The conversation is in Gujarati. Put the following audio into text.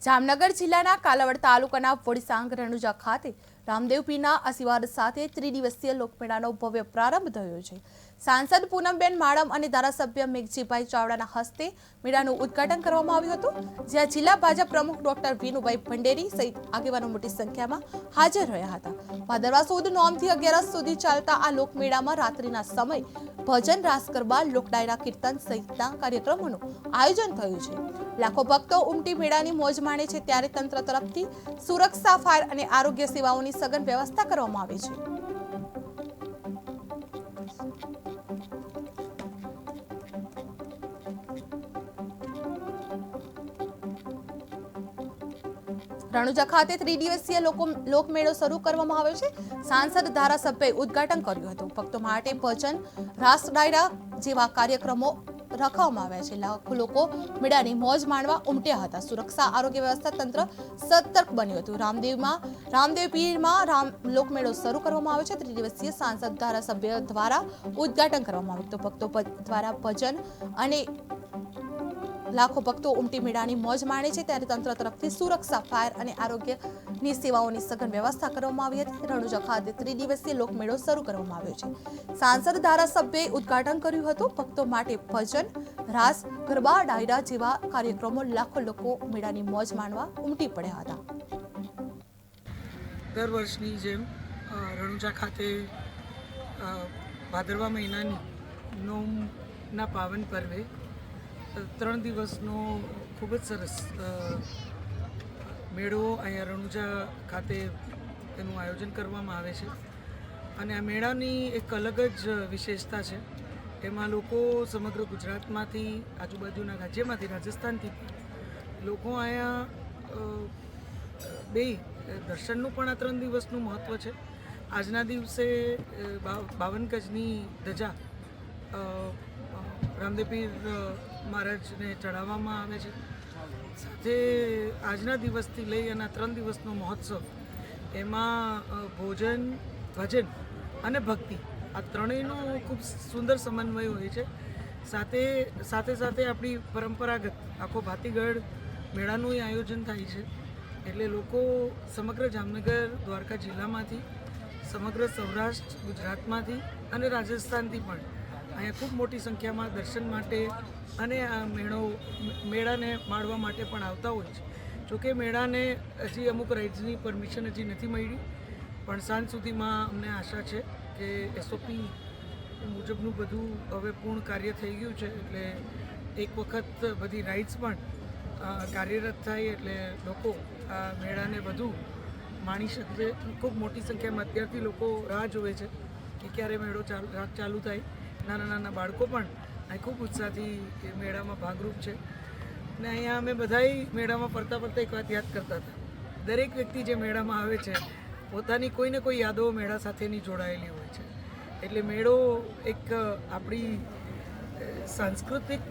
જામનગર જિલ્લાના કાલાવડ તાલુકાના વડસાંગ રણુજા ખાતે રામદેવ પીરના આશીર્વાદ સાથે ત્રિદિવસીય લોકમેળાનો ભવ્ય પ્રારંભ થયો છે। સાંસદ પૂનમબેન માડમ અને ધારાસભ્ય મેઘજીભાઈ ચાવડાના હસ્તે મેળાનું ઉદ્ઘાટન કરવામાં આવ્યું હતું, જ્યાં જિલ્લા ભાજપ પ્રમુખ ડોક્ટર વિનુભાઈ ભંડેરી સહિત આગેવાનો મોટી સંખ્યામાં હાજર રહ્યા હતા। ભાદરવા સુદ નોમથી 11 સુધી ચાલતા આ લોકમેળામાં રાત્રિના સમય ભજન, રાસ ગરબા, લોકડાયરા, કીર્તન સહિતના કાર્યક્રમોનું આયોજન થયું છે। લાખો ભક્તો ઉમટી મેળાની મોજ માણે છે, ત્યારે તંત્ર તરફથી સુરક્ષા, ફાયર અને આરોગ્ય સેવાઓની સઘન વ્યવસ્થા કરવામાં આવી છે। રણુજા ખાતે ત્રિદિવસીય લોકમેળો શરૂ કરવામાં આવ્યો છે। સાંસદ ધારાસભ્યએ ઉદ્ઘાટન કર્યું હતું। ભક્તો માટે ભજન, રાસ ડાયરા જેવા કાર્યક્રમો રાખવામાં આવ્યા છે। લાખો લોકો મેળાની મોજ માણવા ઉમટ્યા હતા। સુરક્ષા, આરોગ્ય વ્યવસ્થા તંત્ર સતર્ક બન્યું હતું। રામદેવ પીરમાં લોકમેળો શરૂ કરવામાં આવ્યો છે। ત્રિદિવસીય સાંસદ ધારાસભ્ય દ્વારા ઉદ્ઘાટન કરવામાં આવ્યું હતું। ભક્તો દ્વારા ભજન અને લાખો ભક્તો ઉમટી મેળાની મોજ માણે છે, ત્યારે તંત્ર તરફથી સુરક્ષા, ફાયર અને આરોગ્યની સેવાઓની સઘન વ્યવસ્થા કરવામાં આવી હતી। રણુજા ખાતે ત્રિદિવસીય લોકમેળો શરૂ કરવામાં આવ્યો છે। સાંસદ ધારાસભ્યએ ઉદ્ઘાટન કર્યું હતું। ભક્તો માટે ભજન, રાસ ગરબા, ડાયરા જેવા કાર્યક્રમો, લાખો લોકો મેળાની મોજ માણવા ઉમટી પડ્યા હતા। દર વર્ષની જેમ રણુજા ખાતે ભાદરવા મહિનાની નોમના પાવન પર્વે 3 દિવસનો ખૂબ જ સરસ મેળો અહીંયા રણુજા ખાતે એનું આયોજન કરવામાં આવે છે। અને આ મેળાની એક અલગ જ વિશેષતા છે। એમાં લોકો સમગ્ર ગુજરાતમાંથી, આજુબાજુના રાજ્યમાંથી, રાજસ્થાનથી લોકો અહીંયા બે દર્શનનું પણ આ 3 દિવસનું મહત્ત્વ છે। આજના દિવસે 52 ગજની ધજા રામદેવ પીર મહારાજને ચડાવવામાં આવે છે। સાથે આજના દિવસથી લઈ અને 3 દિવસનો મહોત્સવ, એમાં ભોજન, ભજન અને ભક્તિ, આ ત્રણેયનો ખૂબ સુંદર સમન્વય હોય છે। સાથે આપણી પરંપરાગત આખો ભાતીગઢ મેળાનું આયોજન થાય છે। એટલે લોકો સમગ્ર જામનગર, દ્વારકા જિલ્લામાંથી, સમગ્ર સૌરાષ્ટ્ર, ગુજરાતમાંથી અને રાજસ્થાનથી પણ અહીંયા ખૂબ મોટી સંખ્યામાં દર્શન માટે અને આ મેળાને માણવા માટે પણ આવતા હોય છે। જોકે મેળાને હજી અમુક રાઇડ્સની પરમિશન હજી નથી મળી, પણ સાંજ સુધીમાં અમને આશા છે કે SOP મુજબનું બધું હવે પૂર્ણ કાર્ય થઈ ગયું છે। એટલે એક વખત બધી રાઇડ્સ પણ કાર્યરત થાય એટલે લોકો આ મેળાને વધુ માણી શકશે। ખૂબ મોટી સંખ્યામાં અત્યારથી લોકો રાહ જોવે છે કે ક્યારે મેળો ચાલુ થાય। નાના બાળકો પણ અહીં ખૂબ ઉત્સાહથી મેળામાં ભાગરૂપ છે। અને અહીંયા અમે બધાય મેળામાં ફરતા એક વાત યાદ કરતા હતા, દરેક વ્યક્તિ જે મેળામાં આવે છે પોતાની કોઈને કોઈ યાદો મેળા સાથેની જોડાયેલી હોય છે। એટલે મેળો એક આપણી સાંસ્કૃતિક